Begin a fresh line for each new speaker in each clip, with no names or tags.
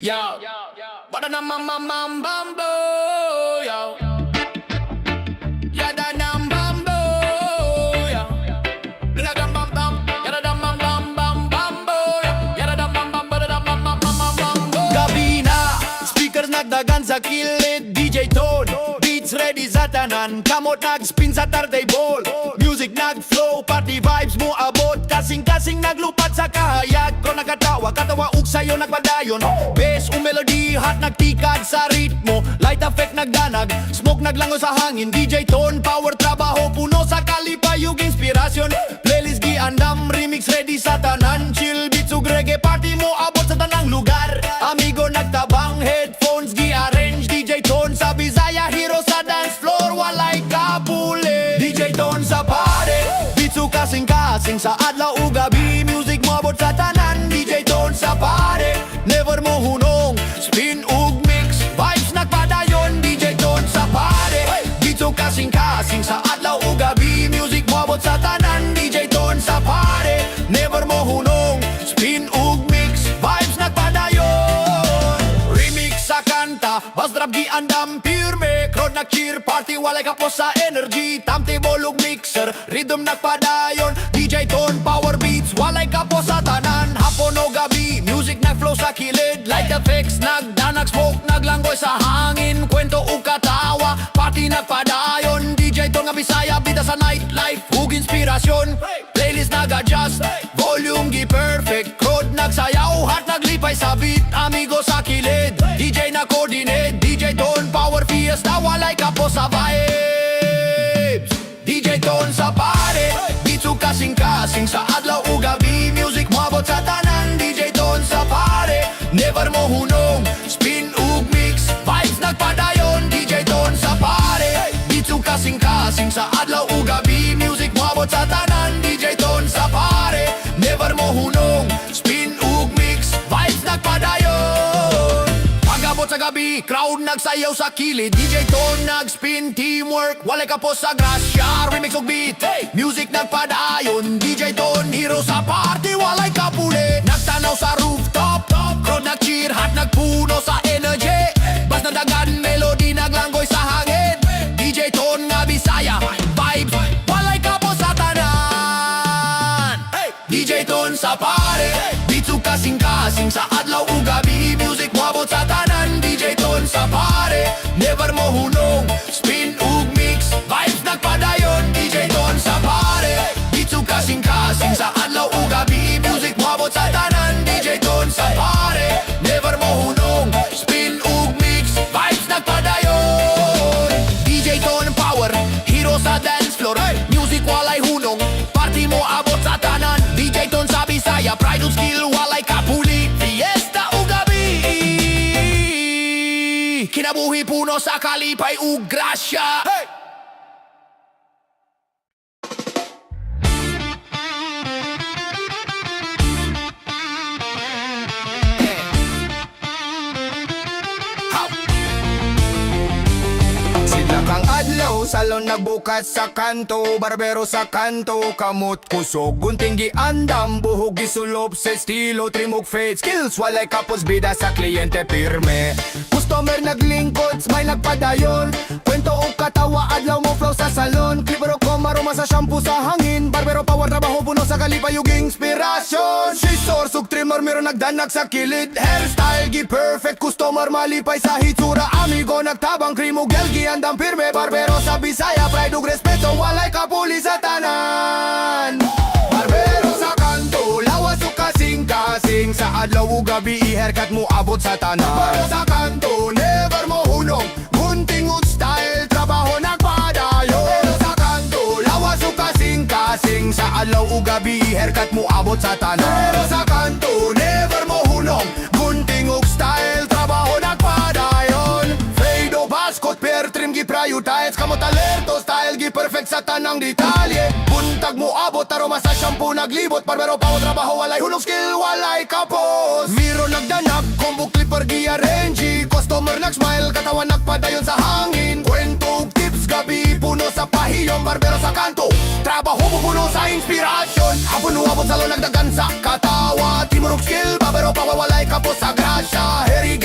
Yo, bada na mam bambo, yo. Yada nam bambo, yo. Yada dam bam bam, yada dam bam bambo, yo. Yada dam bam bada dam bambo. Gabi na, speakers nagdagan sa kilid, DJ Tone, beats ready sa tanan, kamot nagspin sa tarday ball, music nagflow, party vibes mo abot, kasing-kasing naglupat sa kahayag ko nagkatawa, katawa ug sayo nagpadayon, bass o melody hot nagtikad sa ritmo, light effect nagdanag, smoke naglango sa hangin, DJ Tone power trabaho puno sa kalipayog inspirasyon, playlist giandam remix ready sa tanan, chill beats ug reggae party mo abot sa tanang lugar, amigo nagtabang headphones gi-arrange, DJ Tone sa Bisaya hero sa dance floor walay kapuli, DJ Tone sa pare beats ug kasing-kasing sa adlaw ug gabi, music mo abot sa tanan, DJ Tone sa pare never mo hunong, spin ug mix vibes nagpadayon, DJ Tone sa pare beats ug kasing-kasing sa adlaw ug gabi, music mo abot sa tanan, DJ Tone sa pare never mo hunong, spin ug mix vibes nagpadayon, remix sa kanta bass drop giandam pirme, crowd nag-cheer party walay kapos sa energy, timetable ug mixer rhythm nagpadayon, DJ Tone power beats walay kapos sa tanan, hapon o gabi music nagflow sa kilid, light effects nagdanag, smoke naglanggoy sa hangin, kwento ug katawa party nagpadayon, DJ Tone nga Bisaya bida sa nightlife ug inspirasyon, playlist nag-adjust volume gi-perfect, crowd nagsayaw hot naglipay sa beat, amigo sa kilid DJ na coordinate, DJ Tone power fiesta walay kapos sa vibes, DJ Tone sa pare beats ug kasing-kasing sa adlaw ug gabi, music mo abot sa tanan, DJ Tone sa pare never mo hunong, spin ug mix vibes nagpadayon, DJ Tone sa pare beats ug kasing-kasing sa adlaw ug gabi, music mo abot sa tanan, DJ Tone sa pare never mo hunong, spin ug mix vibes nagpadayon, pag-abot sa gabi crowd nagsayaw sa kilid, DJ Tone nagspin teamwork walay kapos sa grasya, remix ug beat music nagpadayon, DJ Tone hero sa party walay kapuli, nagtanaw sa rooftop crowd nag-cheer hot nagpuno sa energy, bas nadagan melody naglanggoy sa hangin, DJ Tone nga Bisaya vibes walay kapos sa tanan, DJ Tone sa pare beats ug kasing-kasing sa adlaw ug gabi, music mo abot sa tanan, DJ Tone sa pare never mo hunong, spin ug mix vibes nagpadayon, DJ Tone sa pare beats ug kasing-kasing sa adlaw ug gabi, music mo abot sa tanan, DJ Tone sa pare never mo hunong, spin ug mix vibes nagpadayon, DJ Tone power hero sa dance floor, music walay hunong party mo abot sa tanan, DJ Tone sa Bisaya pride ug skill walay kapuli, fiesta ug gabi, kinabuhi puno sa kalipay ug grasya.
Kang adlaw, salon nagbukas sa kanto, barbero sa kanto, kamot kusog, gunting giandam, buhog gisulop sa estilo, trimog fade, skills walay kapos bida sa kliyente pirme, customer naglingkod, smile nagpadayon, kwento o katawa, adlaw mo flow sa salon, klipero ko maruma sa shampoo sa hangin, barbero power trabaho puno sa kalipayog inspirasyon, scissors ug trimmer meron nagdanag sa kilid, hairstyle gi perfect, customer malipay sa hitsura, amigo nagtabang cream ug gel giandam pirme, barbero sa Bisaya pride ug respeto walay kapuli sa tanan, barbero sa kanto lawas ug kasing-kasing sa adlaw ug gabi, haircut mo abot sa tanan, barbero sa kanto never mo hunong, gunting ug style trabaho nagpadayon, barbero sa kanto lawas ug kasing-kasing sa adlaw ug gabi, haircut mo abot sa tanan, barbero sa kanto never mo hunong, gunting ug style trabaho nagpadayon, fade o baskot per trim gi prioritize, kamot alerto style gi perfect sa tanang detalye, buntag mo abot aroma sa shampoo naglibot, barbero pa o trabaho walay hulog, skill walay kapos, miro nagdanag combo clipper gi arrange, customer nag-smile katawan nagpadayon sa hangin, kwento ug tips gabi puno sa pahiyong, barbero sa kanto trabaho mo puno sa inspirasyon, hapon o abot salon nagdagan sa katawa, timurog skill barbero pa walay kapos sa grasya, heri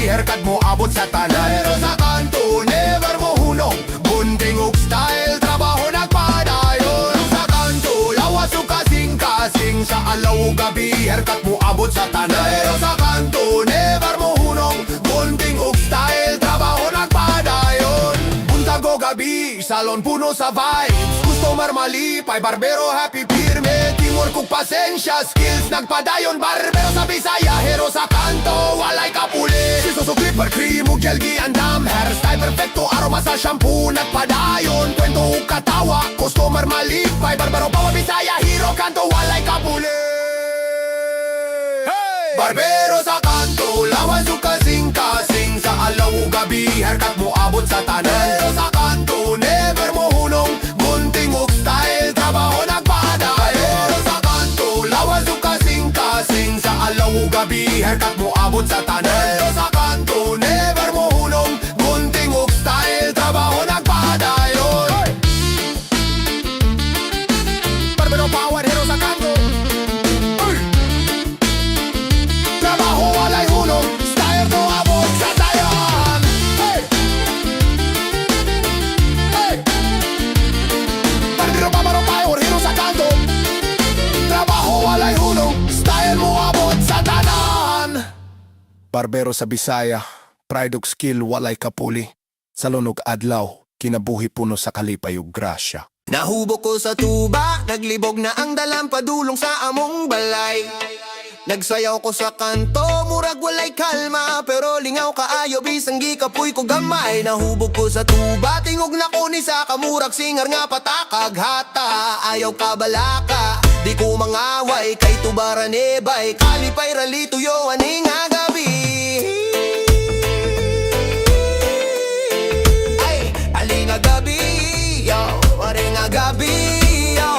haircut mo abot sa tanan. Pero sa kanto, never mo hunong bunting ug style, trabaho nagpadayon. Sa kanto, lawas o kasing-kasing, sa alaw o gabi, haircut mo abot sa tanan. Pero sa kanto, never mo hunong bunting ug style, trabaho nagpadayon. Buntag o gabi, salon puno sa vibes, customer malipay, barbero happy pirme, teamwork ug pasensya, skills nagpadayon. Barbero sa Bisaya, hero sa kanto, walay kapuli. Sisos o clipper, cream ug gel giandam, hairstyle perfecto, aroma sa shampoo nagpadayon. Kwento ug katawa, customer malipay, barbero pa Bisaya, hero kanto, walay kapuli. Barbero sa kanto, lawas ug kasing-kasing, sa alaw ug gabi, haircut mo abot sa tanan. Pero sa kanto, never mo hunong bunting ug style, trabaho nagpadayon. Pero sa kanto, lawas ug kasing-kasing, sa alaw ug gabi, haircut mo abot sa tanan. Pero sa kanto, never mo hunong bunting ug style, trabaho nagpadayon. Barbero power, hero sa kanto. Trabaho walay hunong, style mo abot sa tayan. Hey! Hey! Barbero power, hero sa kanto. Trabaho walay hunong, style mo abot sa tanan. Barbero sa Bisaya, pride ug skill walay kapuli. Salon ug adlaw, kinabuhi puno sa kalipay ug grasya.
Nahubok ko sa tuba, naglibog na ang dalang padulong sa among balay. Nagsayaw ko sa kanto, murag walay kalma, pero lingaw kaayo bisang gikapoy ko gamay. Nahubog ko sa tuba, tingog na ko ni sa kamurag singar nga patakag hata. Ayaw ka balaka, di ko mangaway, kay tubaran ebay, kalipay rali tuyo aning nga gabi. Ay, ali nga gabi, yo, ari nga gabi, yo.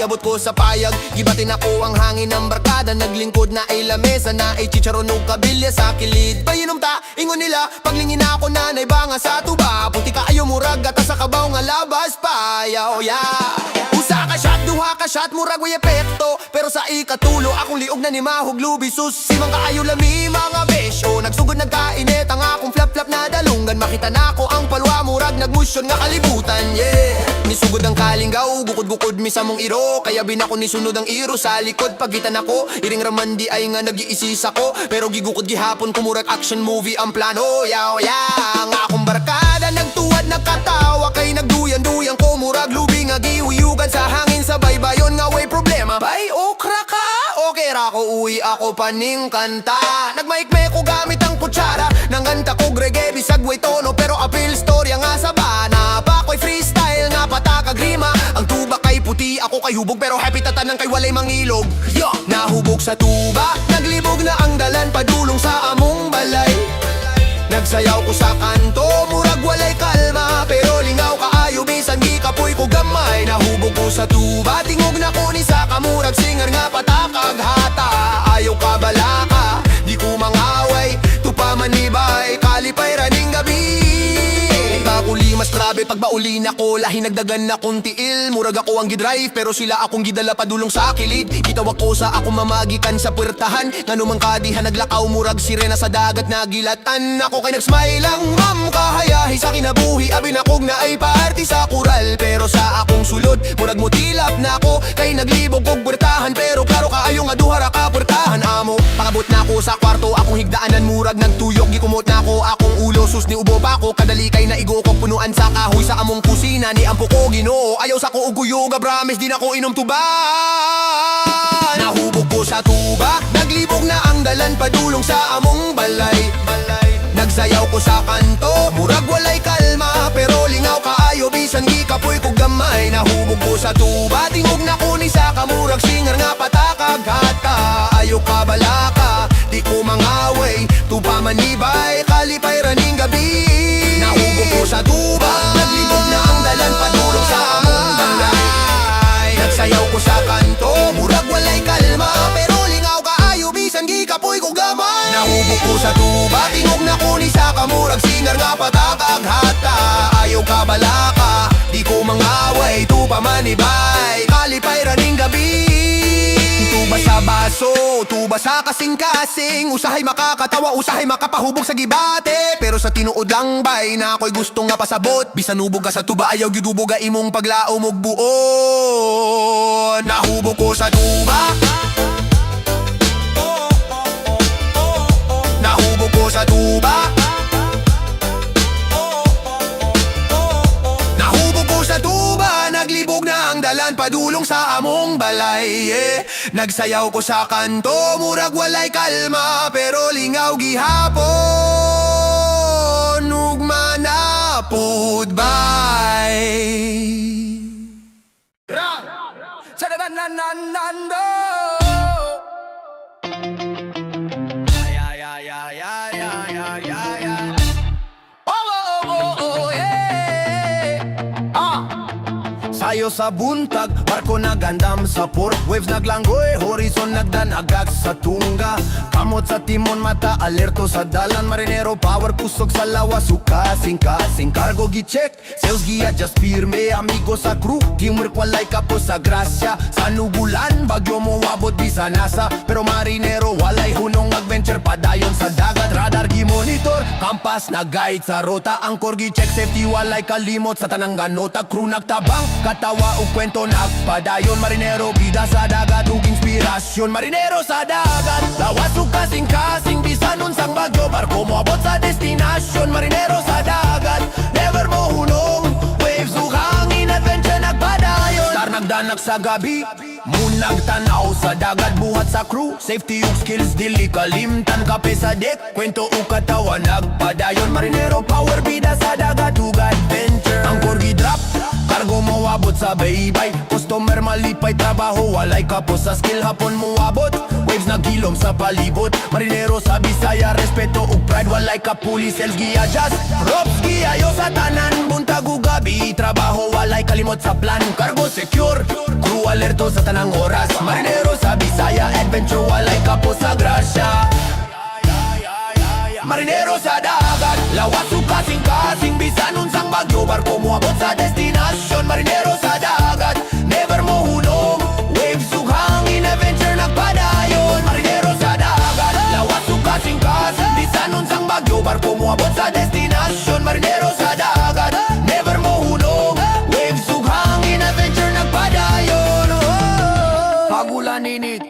Abot ko sa payag, gibatin ako ang hangin ng barkada. Naglingkod na ay lamesa na ay chicharon o kabilya sa kilid. Bayinom ta, ingon nila, paglingin ako nanay banga sa tuba. Puti ka ayo murag, gata sa kabaw nga labas pa, yaw yeah. Usa ka shot, duha ka shot, murag way epekto. Pero sa ikatulo, akong liog na ni mahog lubi sus. Simang kaayo lami mga besyo, nagsugod nagkainit ang akong flap-flap na dalungan. Makita na ako ang palwa, murag nagmusyon nga kalibutan, yeah. Nisugod ang kalinggaw, bukod-bukod mi sa mong iro, kaya binako ni sunod ang iro sa likod. Pagitan ako, iring ramandi ay nga nag-iisis ako, pero gigukod gihapon kumurag action movie ang plano, yaw yaw. Nga akong barkada, nagtuwad nagkatawa, kay nagduyan-duyan ko murag lubi nga giuyugan sa hangin sa baybayon nga way problema. Bay okra ka, okay ra ko, uwi ako paning kanta. Nagmaikme ko gamit ang kutsara, nanganta ko reggae bisag way tono, pero apil storya nga sa bana. Bakoy freestyle nga patakag rima, ang tuba kay puti, ako kay hubog, pero happy tatanan kay walay mangilog. Yo! Nahubog sa tuba, naglibog na ang dalan padulong sa among balay. Nagsayaw ko sa kanto, murag walay kalma, pero lingaw kaayo bisan gikapoy ko gamay. Nahubog ko sa tuba, tingog na ko ni sa kamurag singar nga patakag hata. Ayaw ka balaka, di ko mangaway, tupamanibay, kalipay raning gabi. Bakuli mas grabe pag baulin ako, lahi nagdagan na kong tiil. Murag ako ang gidrive, pero sila akong gidala padulong sa kilid. Gitawag ko sa akong mamagikan sa puwertahan, nga numang kadihan naglakaw, murag sirena sa dagat nagilatan. Ako kay nagsmile lang, ma'am kahayahi sa kinabuhi, abin akog na ay paarti sa kural. Pero sa akong sulod, murag mutilap na ako, kay naglibog kog puwertahan, pero klaro kaayo nga duhara ka puwertahan amo. Pakabot na ako sa kwarto, akong higdaanan murag nagtuyok, gikumot na ako akong ulo, sus ni ubo pa ako, kadali kay naigo kog punuan sa kahoy sa among kusina ni ampo ko Ginoo. Ayaw sa ko uguyo nga brames, di na ko inom tuban. Nahubog ko sa tuba, naglibog na ang dalan padulong sa among balay. Nagsayaw ko sa kanto, murag walay kalma, pero lingaw kaayo bisan gikapoy ko gamay. Nahubog ko sa tuba, tingog na ko ni sa kamurag singar nga patakag hata. Ayaw ka balaka, di ko mangaway, tupamanibay, kalipay raning gabi. Nahubog ko sa tuba, naglibog na ang dalan padulong sa among balay. Nagsayaw ko sa kanto, murag walay kalma, pero lingaw kaayo bisan gikapoy ko gamay. Nahubog ko sa tuba, tingog na ko ni sa kamurag singar nga patakag hata. Ayaw ka balaka, di ko mangaway, tupamanibay, kalipay raning gabi. Tuba sa sa baso, tuba sa kasing-kasing. Usahay makakatawa, usahay makapahubog sa gibate. Pero sa tinuod lang bay na ako'y gusto nga pasabot. Bisan ubog ka sa tuba, ayaw giduboga imong paglaom og buon. Nahubog ko sa tuba, nahubog ko sa tuba, nahubog ko sa tuba. Naglibog na ang dalan padulong sa among balay, Nagsayaw ko sa kanto, murag walay kalma, pero lingaw gihapon, ugma na pud bay.
Sa nananando. Sayo sa buntag, barko nagandam sa port. Waves naglanggoy, horizon nagdanagag sa tungga. Kamot sa timon, mata alerto sa dalan. Marinero power, kusog sa lawas, kasing-kasing. Cargo gi-check, sales gi-adjust firme. Amigo sa crew, teamwork walay kapos sa grasya. Sa nubulan, bagyo mo wabot di sa nasa. Pero marinero walay hunong adventure padayon sa dagat. Radar gi-monitor, kampas na guide sa rota. Angkor gi-check, safety walay kalimot sa tanang ganota. Crew nagtabang, katawa o kwento nagpadayon. Marinero bida sa dagat ug inspirasyon. Marinero sa dagat, lawas ug kasing-kasing. Bisan unsang bagyo, barko moabot sa destinasyon. Marinero sa dagat, never mo hunong. Waves ug hangin, adventure nagpadayon. Star nagdanak sa gabi, moon nagtanaw sa dagat. Buhat sa crew, safety ug skills dili kalimtan. Kape sa deck, kwento ug katawa nagpadayon. Marinero power bida sa dagat ug adventure. Angkor gi-drop, cargo mo abot sa baybay. Customer malipay, trabaho walay kapos sa skill. Hapon mo abot, waves nagilom sa palibot. Marinero sa Bisaya, respeto ug pride walay kapuli. Sales gi-adjust, ropes gi-ayo sa tanan. Buntag ug gabi, trabaho walay kalimot sa plan. Cargo secure, crew alerto sa tanang oras. Marinero sa Bisaya, adventure walay kapos sa grasya. Marinero sa dagat, lawas ug kasing-kasing. Bisan unsang bagyo, barko moabot sa destinasyon. Marinero sa dagat, never mo hunong. Waves ug hangin, adventure nagpadayon. Marinero sa dagat, lawas ug kasing-kasing. Bisan unsang bagyo, barko moabot sa destinasyon. Marinero sa dagat, never mo hunong. Waves ug hangin, adventure nagpadayon. Pagulan init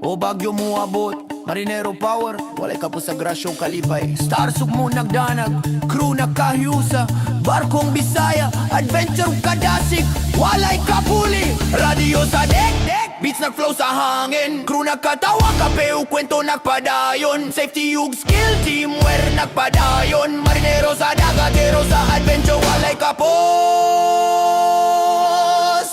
o bagyo moabot, marinero power, walay kapos sa grasyo kalipay. Stars ug mo nagdanag, crew nagkahiusa. Barkong Bisaya, adventure ug kadasig, walay kapuli. Radio sa deck, beats nagflow sa hangin. Crew nagkatawa, kape ug kwento nagpadayon. Safety ug skill, teamwork nagpadayon. Marinero sa dagatero sa adventure, walay kapos.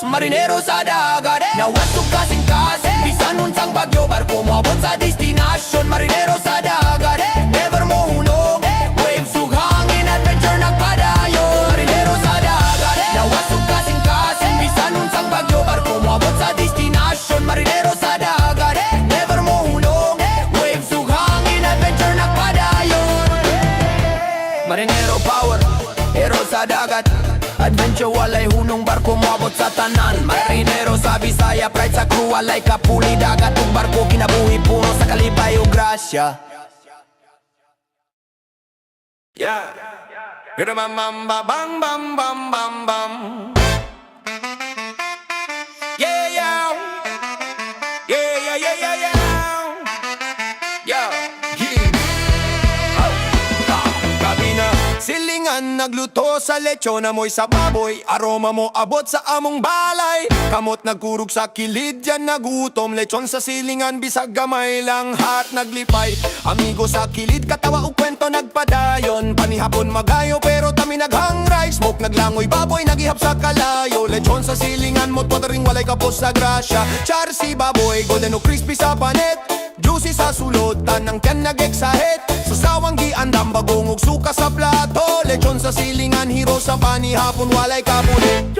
Marinero sa dagat, nawas ug kasing-kasing. Bisan unsang bagyo, barko moabot sa destinasyon. Marinero sa dagat, never mo hunong. Waves ug hangin, adventure nagpadayon. Marinero sa dagat, nawas ug kasing-kasing. Bisan unsang bagyo, barko moabot sa destinasyon. Marinero sa dagat, never mo hunong. Waves ug hangin, adventure nagpadayon. Marinero power, hero sa dagat, adventure walay hunong, barko moabot sa tanan. Marinero sa Bisaya, pride sa crew walay kapuli. Dagat ug barko kinabuhi puno sa kalipay ug grasya. Yeah. Bam bam bam bam bam bam bam bam. Yeah yeah. Yeah yeah yeah yeah yeah. Yeah. Silingan nagluto sa lechon, amoy sa baboy. Aroma mo abot sa among balay. Kamot nagkurog sa kilid, yan nagutom. Lechon sa silingan, bisag gamay lang, hat naglipay. Amigo sa kilid, katawa o kwento nagpadayon. Panihapon magayo, pero tami naghangray. Smoke naglangoy, baboy nagihap sa kalayo. Lechon sa silingan, mot watering walay kapos sa grasya. Char si baboy, golden o crispy sa panet. Juicy sa sulod, tanang tiyan nag-exahit. Sa sawang giandam, bagong ug suka sa plato. Lechon sa silingan, hero sa panihapon, walay kapulit.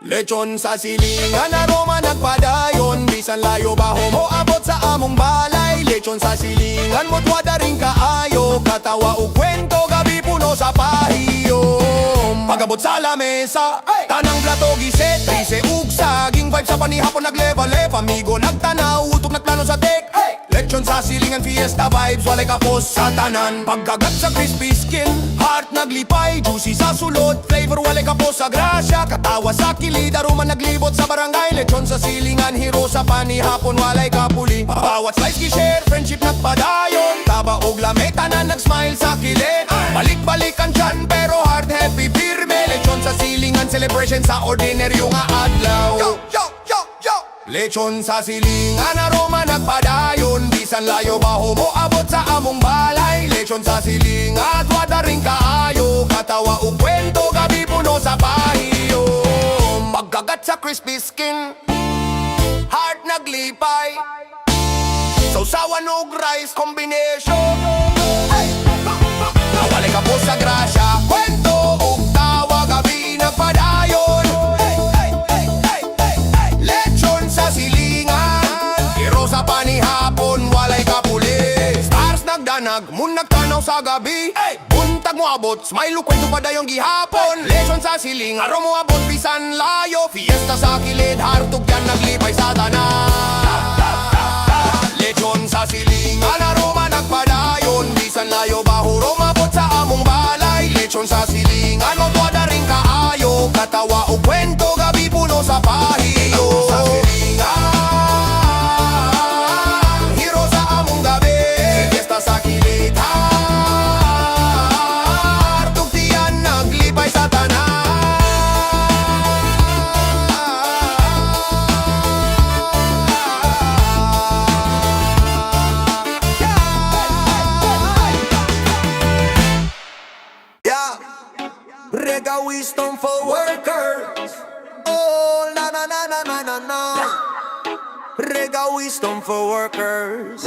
Lechon sa silingan, aroma nagpadayon. Bisan layo baho mo abot sa among balay. Lechon sa silingan, motwada rin kaayo. Katawa o kwento, gabi puno sa pahiyom. Pagabot sa lamesa, tanang plato giset. Rise ug saging vibes
sa panihapon nagleva-leva, amigo nagtanaw, utok na plano sa tek. Lechon sa silingan, fiesta vibes, walay kapos sa tanan. Pagkagat sa crispy skin, heart naglipay, juicy sa sulod, flavor walay kapos sa grasya, katawa sa kilid, aroma naglibot sa barangay. Lechon sa silingan, hero sa panihapon, walay kapuli. Bawat slice gi-share, friendship nagpadayon, taba og lame, tanan nag-smile sa kilid. Balik-balikan dyan, pero heart happy firme. Lechon sa silingan, celebration sa ordinaryo nga adlaw. Yo, yo, yo, yo! Lechon sa silingan, aroma nagpadayon, bisan layo baho mo abot sa among balay. Lechon sa silingan, wada rin kaayo, katawa o kwento, gabi puno sa pahiyo. Magkagat sa crispy skin, heart naglipay, sausawan og rice combination. Nawalay ka po sa grasya, kwento og tawa, gabi nagpadayon. Lechon sa silingan, hero sa panihapon, walay kapuli. Stars nagdanag, moon nagtanaw sa gabi, buntag mo abot, smile o kwento pa dayong gihapon. Lechon sa silingan, araw mo abot, bisan layo, fiesta sa kilid, hartog yan naglipay sa tanan. Lechon sa silingan, aroma nagpadayon, bisan layo bahuro mabot sa among balay. Lechon sa silingan, magwada rin kaayo, katawa o kwento, gabi puno sa pahiyo. Sa silingan, hero sa among gabi, fiesta sa kilid, hartog tiyan naglipay sa tanan. Reggae wisdom for workers. Oh, na na na na na na na. Reggae wisdom for workers.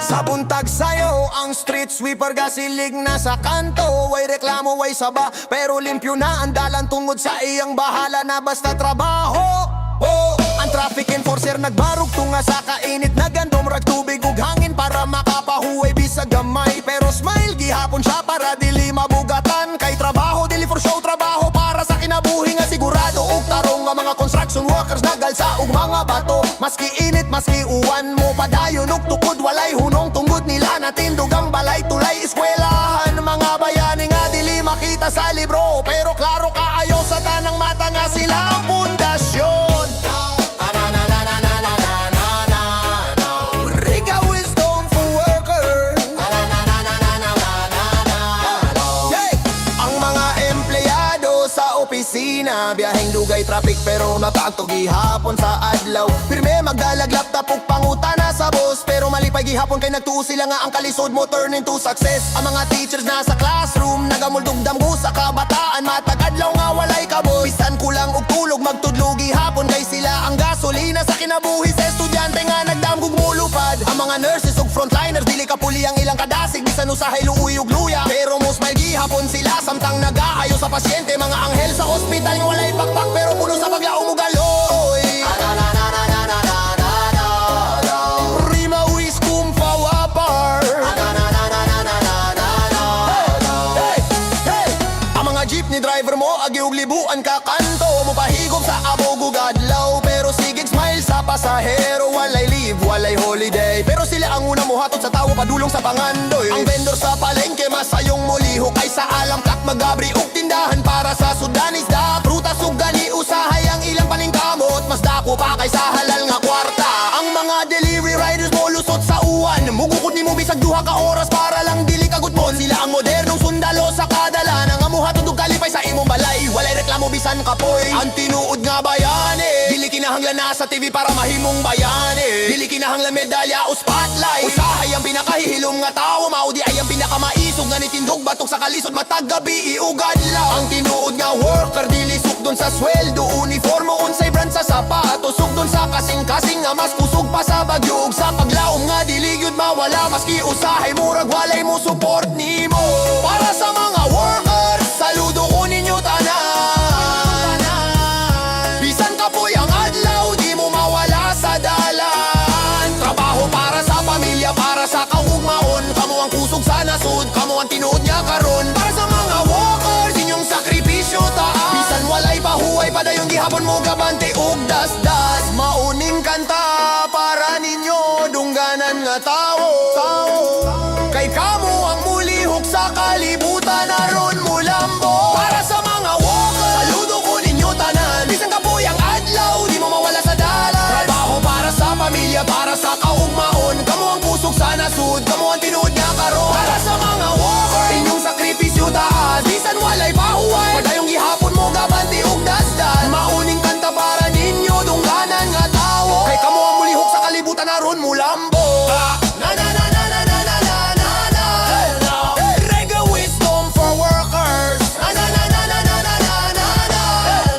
Sa buntag sayo, ang street sweeper gasilig na sa kanto. Way reklamo, way saba, pero limpyo na ang dalan tungod sa iyang bahala na basta trabaho. Oh, ang traffic enforcer nagbarog tunga sa kainit na gandom, rag tubig ug hangin para makapahuway bisag gamay. Pero smile gihapon siya para dili mabugatan, kay trabaho dili for show, trabaho para sa kinabuhi nga sigurado. Ug tarong nga mga construction workers nagalsa ug mga bato, maski init maski uwan mo padayon ug tukod walay hunong tungod nila natindog ang balay tulay eskwelahan. Mga bayani nga dili makita sa libro, pero klaro kaayo sa tanang mata nga sila ang pundasyon. Opisina, biyaheng lugay traffic pero mapagtog gihapon sa adlaw. Pirme magdalag laptop ug pangutana sa boss, pero malipay gihapon kay nagtuo sila nga ang kalisod mo turn into success. Ang mga teachers nasa classroom nagamuldugdam ko sa kabataan, matag adlaw nga walay kabos. Bisan kulang og tulog magtudlo gihapon kay sila ang gasolina sa kinabuhi sa estudyante nga nagdamgog mulupad. Ang mga nurses ug frontliners dili kapuli ang ilang kadasig, bisan usahay luuy ug luya, pero mo smile gihapon sila samtang nagaayo sa pasyente. Mga anghel sa hospital nga walay pakpak pero puno sa paglaom ug galoy. Rima wis kum fawapar. Ang mga jeepney driver mo agi ug libuan ka kanto, mo pahigop sa abog ug adlaw, pero sigig smile sa pasahero. Walay leave, walay holiday, pero sila ang una mo hatod sa tawo padulong sa pangandoy. Ang vendor sa palengke masayong muliho kay sa alamkak magabri ug tindahan para sa sudanis da prutas ug gani usahay ang ilang paningkamot, mas dako pa kay sa halal nga kwarta. Ang mga delivery riders mo lusot sa uwan, mugukod ni mo bisag duha ka oras para lang dili kagutmon. Sila ang modernong sundalo sa kadala nang amuhatod ug kalipay sa imong balay, walay reklamo bisan kapoy. Ang tinuod nga bayani dili kinahanglan na sa TV para mahimong bayani, dili kinahanglan medalya o spotlight. Usahay ang pinakahihilom nga tawo, maudi ay ang pinakamaisog nga nitindog batok sa kalisod matag gabi iugad lang. Ang tinuod nga worker dili sukdon sa sweldo, uniformo unsay brand sa sapatos, sukdon sa kasing-kasing nga mas kusog pa sa bagyo ug sa paglaom nga dili gyud mawala, maski usahay murag walay mo support nimo. Para sa mga workers, saludo ko ninyo tanan. Bisan kapoy ang adlaw, di mo mawala sa dalan. Trabaho para sa pamilya, para sa kaugmaon, kamo ang kusog sa nasud, kamo ang tinuod niya karon. Para sa mga walkers, inyong sakripisyo taas, bisan walay pahuway padayon gihapon mo gabante ug dasda. kalibutan naron mo lambo. Para sa mga walker, saludo ko ninyo tanan. Bisan kapuyang adlaw, di mo mawala sa dalan. Trabaho para sa pamilya, para sa kaugmaon. Kamo ang pusok sa nasud, kamo ang tinuod nga karon. Para sa mga walker, inyong sakripisyo taas. Bisan walay pahuway, padayong gihapon mo gabanti og dasdan. Mauning kanta para ninyo, dungganan nga tawo. Kay kamo ang mulihok sa kalibutan naron mo lambo. Na na na na na na na na na na. Hey, reggae wisdom for workers. Na na na na na na na na na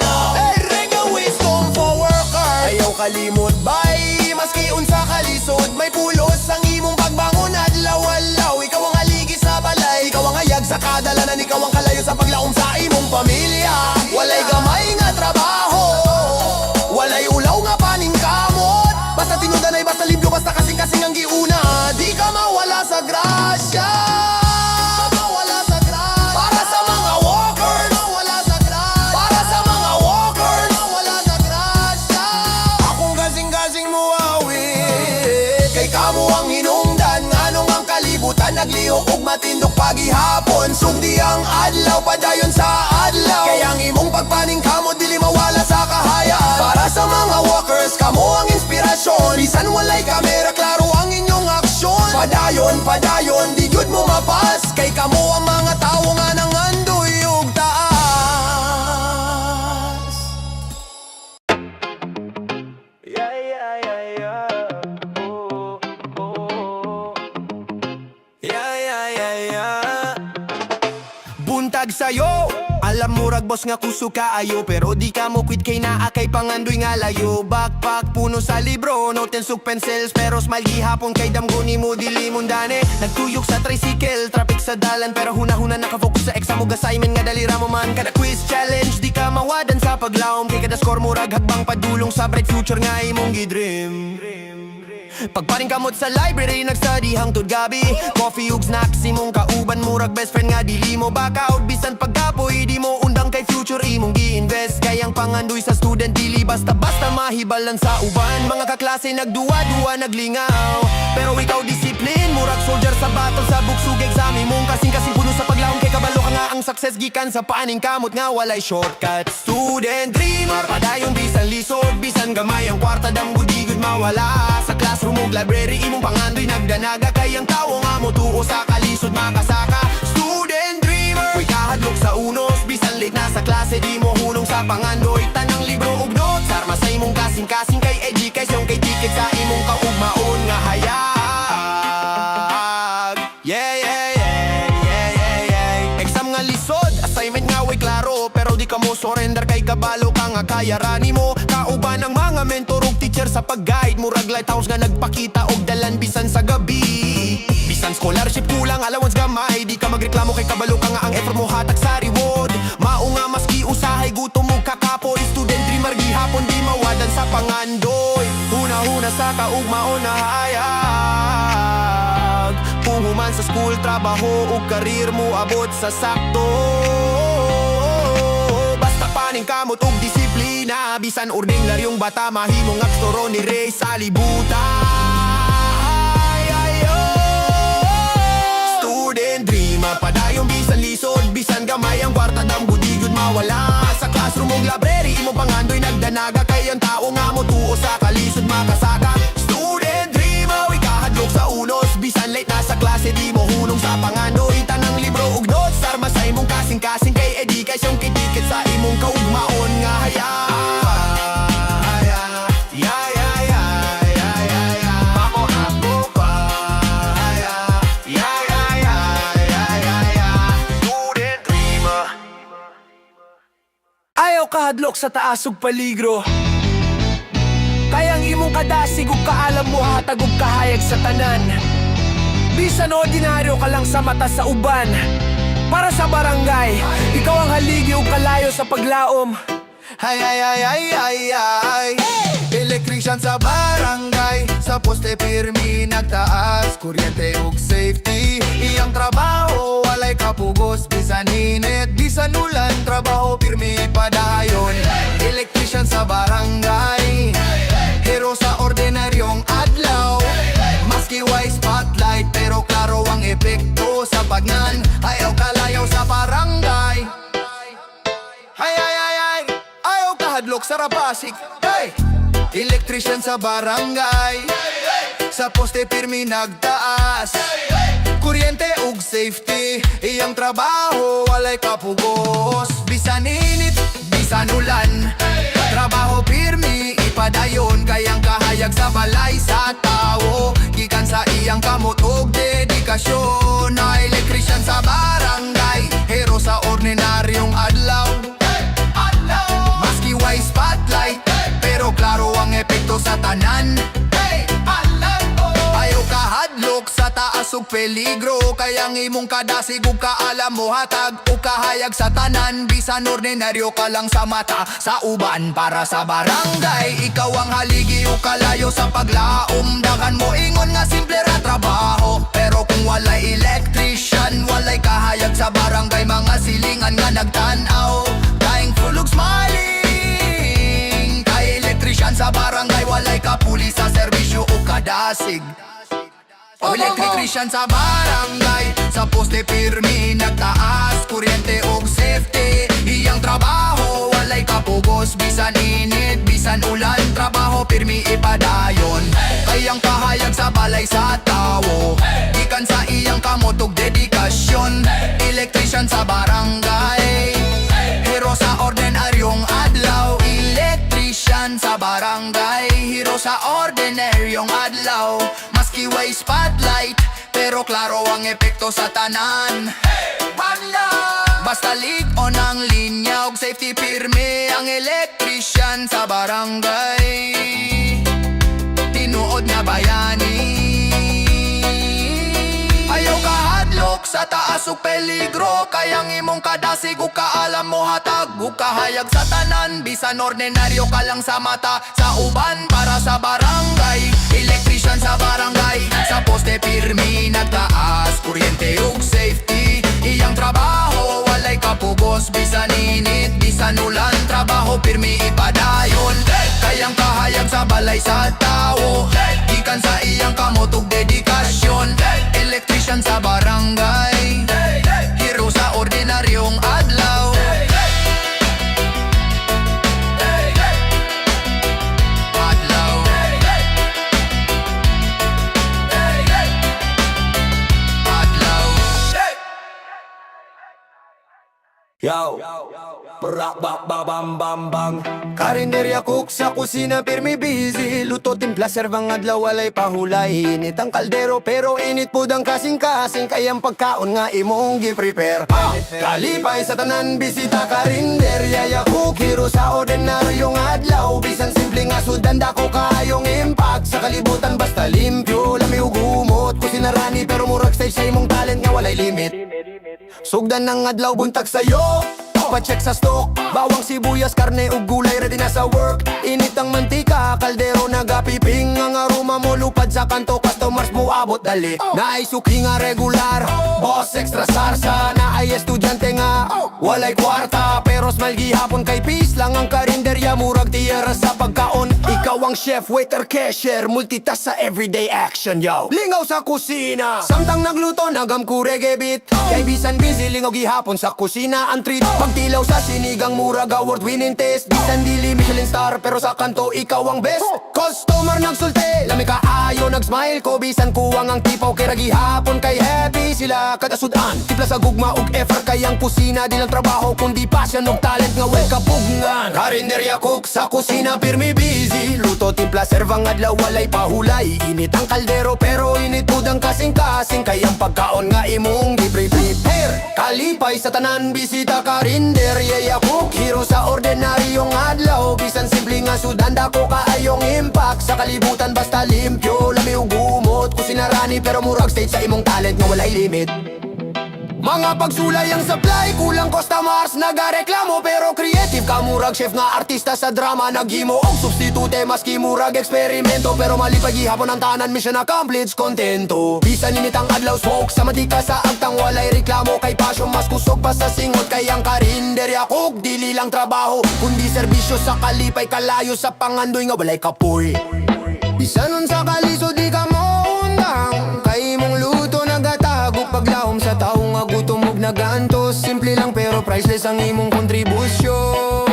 na. Hey, reggae wisdom for workers. Ayaw kalimot bay, maski unsa kalisod, may pulos ang imong pagbangon adlaw-adlaw. Ikaw ang haligi sa balay, ikaw ang hayag sa kadalanan, ikaw ang kalayo sa paglaom sa imong pamilya. Walay gamay nga trabaho, walay ulaw nga paningkamot. Basta tinudanay, basta limpyo, basta kasing-kasing ang giuna. Di ka mawala sa grasya. Mawala sa grasya. Para sa mga walker, mawala sa grasya. Para sa mga walker, mawala sa grasya. Akong kasing-kasing mo awit, kay kamo ang hinungdan. Nganong ang kalibutan naglihok ug matindok pagihapon. Sugdi ang adlaw, padayon sa adlaw. Kaya ang imong pagpaning kamo dili mawala sa kahayaan. Para sa mga walkers, kamo ang inspirasyon. Bisan walay kamera, klaro ang inyong aksyon. Padayon, padayon, di gyud mo mapas. Kay kamo ang mga tawo nga nangandoy ug taas. Yeah, yeah, yeah, yeah. Oh, oh. Yeah, yeah, yeah, yeah. Buntag sayo, alam mo rag boss nga kuso kaayo. Pero di ka mo quit kay naa kay pangandoy nga layo. Backpack puno sa libro, note and suk pencils. Pero smile gihapon kay damgo ni mo dili mundane. Nagtuyok sa tricycle, traffic sa dalan. Pero huna-huna nakafocus sa exam ug assignment nga dalira mo man. Kada quiz challenge, di ka mawadan sa paglaom. Kay kada score mo rag hagbang padulong sa bright future nga imong gidream. Pagparing kamot sa library, nag-study hangtod gabi. Coffee ug snacks, imong kauban murag best friend nga dili mo back out. Bisan pagkapoy, di mo undang kay future imong gi-invest. Kayang pangandoy sa student, dili basta-basta mahibalan sa uban. Mga kaklase nagduwa-duwa, naglingaw. Pero ikaw discipline, murag soldier sa battle. Sa buksug exam imong kasing-kasing puno sa paglaom. Kay kabalo ka nga ang success gikan sa paning kamot nga walay shortcut. Student dreamer, padayong bisan lisod. Bisan gamay ang kwarta, damgo di gud mawala. Sa classroom ug library imong pangandoy nagdanaga. Kay ang tawo nga mo tuo sa kalisod makasaka. Student dreamer, uy kahadlok sa unos. Bisan late na sa klase, di mo hunong sa pangandoy. Tanang libro ug notes, arma sa imong kasing-kasing. Kay education, kay ticket sa imong kaugmaon nga hayag. Yeah, yeah, yeah, yeah, yeah, yeah. Exam nga lisod, assignment nga way klaro. Pero di ka mo surrender kay kabalo ka nga kayarani mo. Kauban ang mga mentor ug teacher sa pag-guide. Murag lighthouse nga nagpakita og dalan bisan sa gabi. Bisan scholarship kulang, allowance gamay. Di ka magreklamo kay kabalo ka nga ang effort mo hatag sa reward. Mao nga maski usahay gutom mo kakapoy. Student dreamer gihapon di mawadan sa pangandoy. Huna-huna sa kaugmaon na hayag. Puhuman sa school, trabaho ug karir mo abot sa sakto. Basta paning kamot ug disiplina. Bisan ordinaryong bata mahimong akstoro ni Ray sa libutan. Student dreamer, padayong bisan lisod. Bisan gamay ang kwarta, damgo di gud mawala. Sa classroom ug library imong pangandoy nagdanaga. Kay ang tao nga mo tuo sa kalisod makasaka. Student dreamer, uy kahadlok sa unos. Bisan late na sa klase, di mo hunong sa pangandoy. Tanang libro ug notes, arma sa imong kasing-kasing. Kay education, kay ticket sa imong kaugmaon nga hayag.
Ayaw kahadlok sa taas ug paligro. Kayang imong kadasig ug kaalam mo hatag ug kahayag sa tanan. Bisan ordinaryo ka lang sa mata sa uban. Para sa barangay, ikaw ang haligi ug kalayo sa paglaom.
Ay, ay, ay, ay, ay, ay. Electrician sa barangay, sa poste pirmi nagtaas. Kuryente ug safety, iyang trabaho walay kapugos. Bisan init, bisan ulan, trabaho pirmi padayon. Electrician sa barangay, hero sa ordinaryong adlaw. Maski white spotlight, pero klaro ang epekto sa pagnan. Ayaw kala
sa Rapasig. Hey! Electrician sa barangay, sa poste pirmi nagtaas. Kuryente ug safety, iyang trabaho walay kapugos. Bisan init, bisan ulan, trabaho pirmi ipadayon. Kayang kahayag sa balay sa tao, gikan sa iyang kamot ug dedikasyon. Na electrician sa barangay, hero sa ordinaryong adlaw. Maski way spotlight, pero klaro ang epekto sa tanan. Ayaw kahadlok sa taas ug peligro, kayang imong kadasig ug kaalam mo hatag ug kahayag sa tanan. Bisan ordinaryo ka lang sa mata, sa uban para sa barangay. Ikaw ang haligi ug kalayo sa paglaom. Dagan mo ingon nga simple ra trabaho, pero kung walay electrician, walay kahayag sa barangay. Mga silingan nga nagtan-aw, thankful ug smiling. Kay electrician sa barangay, walay kapuli sa serbisyo ug kadasig. O electrician sa barangay, sa poste pirmi nagtaas. Kuryente ug safety, iyang trabaho walay kapugos. Bisan init, bisan ulan, trabaho pirmi ipadayon. Kayang kahayag sa balay sa tawo, gikan sa iyang kamot ug dedikasyon. Electrician sa barangay, hero sa ordinaryong adlaw. Electrician sa barangay, hero sa ordinaryong adlaw. Maski way spotlight, pero klaro ang epekto sa tanan. Basta lig-on ang linya ug safety pirmi ang electrician sa barangay. Tinuod nga bayani, ayaw kahadlok sa taas ug peligro, kayang imong kadasig ug kaalam mo hatag ug kahayag sa tanan. Bisan ordinaryo ka lang sa mata, sa uban para sa barangay. Electrician sa barangay, sa poste pirmi nagtaas. Kuryente ug safety, iyang trabaho walay kapugos. Bisan init, bisan ulan, trabaho pirmi ipadayon. Kayang kahayag sa balay sa tawo, gikan sa iyang kamot ug dedikasyon. Electrician sa barangay, hero sa ordinaryong adlaw.
Yo, brak bak ba bam bam bang.
Karinderya cook sa kusina pirmi busy. Luto timpla servang adlaw walay pahulay. Init ang kaldero pero init pud ang kasing-kasing. Kayang pagkaon nga imong gi-prepare. Kalipay sa tanan bisita karinderya ya cook, hero sa ordinaryong adlaw. Bisan simple nga sudan dako kayong impact sa kalibutan. Basta limpyo lami ug humot, kusina rani pero murag stage sa imong talent nga walay limit. Sugdan ng adlaw buntag sayo, pa-check sa stock, bawang sibuyas, karne ug gulay ready na sa work. Init ang mantika, kaldero nagapiping. Ang aroma mo lupad sa kanto, customers mo abot dali. Naay suki nga regular, boss extra sarsa. Naay estudyante nga, walay kwarta, pero smile gihapon kay peace lang ang karinderya. Murag tiyera sa pagkaon, ikaw ang chef, waiter, cashier, multitask sa everyday action, yo. Lingaw sa kusina, samtang nagluto, nagam ko reggae beat. Kay bisan busy, lingaw gihapon sa kusina. Ang treat, pagtilaw sa sinigang, murag award-winning taste. Bisan dili Michelin star, pero sa kanto ikaw ang best. Customer nagsulti, lami kaayo nag-smile ko. Bisan kuwang ang tipaw, kay gihapon kay happy sila kada sudan. Tipla sa gugma ug effort, kay ang kusina di lang trabaho kundi passion ug talent nga well kapugngan. Karinderya cook sa kusina pirmi busy. Luto timpla servang adlaw walay pahulay. Init ang kaldero pero init pud ang kasing-kasing. Kay ang pagkaon nga imong gi-prepare. Kalipay sa tanan bisita karinderya ya cook, hero sa ordinaryong adlaw. Bisan simple nga sudan dako kaayong impact sa kalibutan. Basta limpyo lami ug humot, kusina rani pero murag stage sa imong talent nga walay limit. Mga pagsulay ang supply, kulang customers nagareklamo, pero creative ka murag chef nga artista sa drama. Naghimo og substitute maski murag eksperimento, pero malipay gihapon ang tanan, mission accomplished, kontento. Bisan init ang adlaw smoke sa matika sa agtang walay reklamo. Kay passion mas kusog pa sa singot, kay ang karinderya cook dili lang trabaho kundi serbisyo sa kalipay. Kalayo sa pangandoy nga walay kapoy. Bisan unsa kalisod di ka mo undang, kay imong luto nagatago paglahom sa tao nga gutom ug nagantos. Simple lang pero priceless ang imong kontribusyon.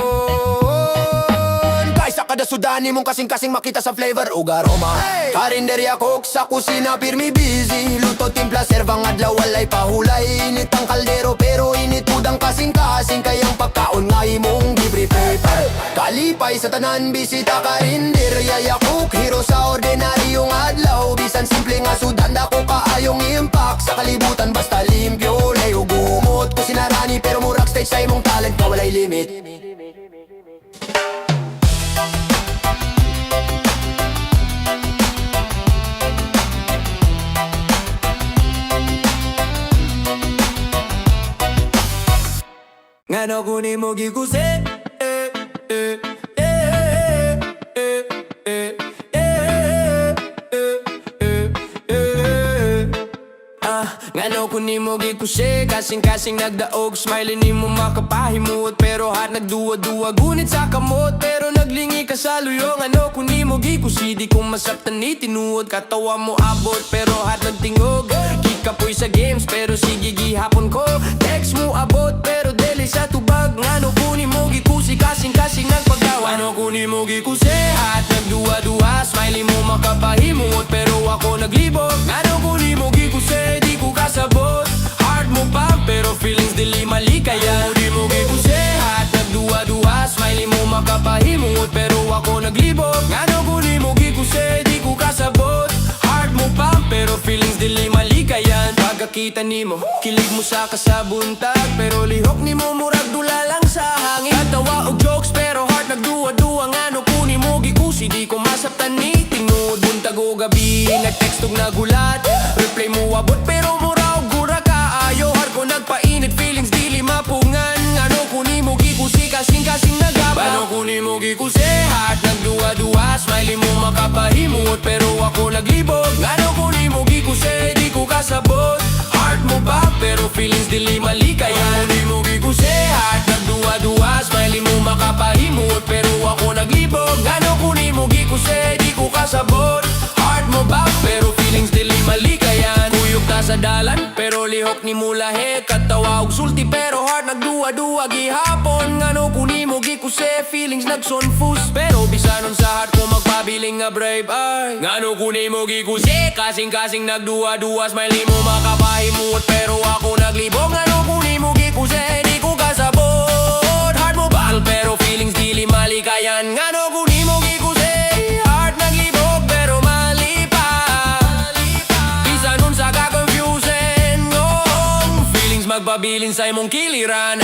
Sa kada sudani mong kasing-kasing makita sa flavor ug aroma. Karinderya cook sa kusina pirmi busy. Luto timpla servang adlaw walay pahulay. Init ang kaldero pero init udang kasing-kasing. Kayang pagkaon nga imong gi-prepare. Kalipay sa tanan bisita karinderya ya cook. Hero sa ordinaryong adlaw. Bisan simple nga sudan dako kaayong impact. Sa kalibutan basta limpyo lay ug gumot. Kusinarani pero murag stage sa imong talent ka walay limit.
Ngano kunin mo gikuse Ngano kunin mo gikuse kasing-kasing nagdaog. Smiley ni mo makapahimut pero hat nagduwa-duwa. Gunit sa kamot pero naglingi ka sa luyong. Ano kunin mo gikusi di ko masaptan ni tinuod. Katawa mo abot pero hat nagtingog. Kikapoy sa games pero sige gihapon ko. Text mo abot pero deli sa tubag. Ngano kunin mo gikusi kasing-kasing nagpagawa. Ano kunin mo gikusi hat nagduwa-duwa. Smiley mo makapahimut pero ako naglibog. Ngano kunin mo gikusi di ko kasabot. Heart mo pa pero feelings dili malikaya. Kunin mo gikusi hat nagduwa-duwa. Smiley mo makapahimut pero ako naglibog. Ngano kunin mo gikusi di ko kasabot. Heart mo pa pero feelings dili malikayan. Pagkakita nimo kilig mo sa kasabuntag pero lihok nimo murag dula lang sa hangin. Katawa og jokes pero heart nagduwa-duwa. Ngano kunin mo gikusi di ko masaptan ni tingod. Buntag o gabi nagtext og nagulat. Reply mo abot pero mura og gura ka. Ayaw heart ko nagpainit feelings dili mapungan. Ngano kunin mo gikusi kasing-kasing nagaba. Ngano kunin mo gikusi heart nagduwa-duwa. Smiley mo makapahimut pero ako naglibog. Ngano kunin mo gikusi di ko kasabot. Heart mo ba pero feelings dili malikaya. Ngano kunin mo gikusi heart nagduwa-duwa. Smiley mo makapahimut pero ako naglibog. Ngano kunin mo gikusi di ko kasabot. Heart mo ba pero feelings dili malikayan. Kuyog ta sa dalan pero lihok ni mo lahi. Katawa og sulti pero heart nagduwa-duwa gihapon. Ngano kunin mo gikusi feelings nagsonfus pero bisanon sa heart ko magpabiling nga brave ay. Ngano kunin mo gikusi kasing-kasing nagduwa-duwa. Smiley mo makapahimut pero ako naglibog. Ngano kunin mo gikusi di ko kasabot. Heart mo bal pero feelings dili malikayan. Ngano kunin mo gikusi heart naglibog pero mali pa. Bisanon sa ka-confusing feelings magpabilin sa imong kiliran.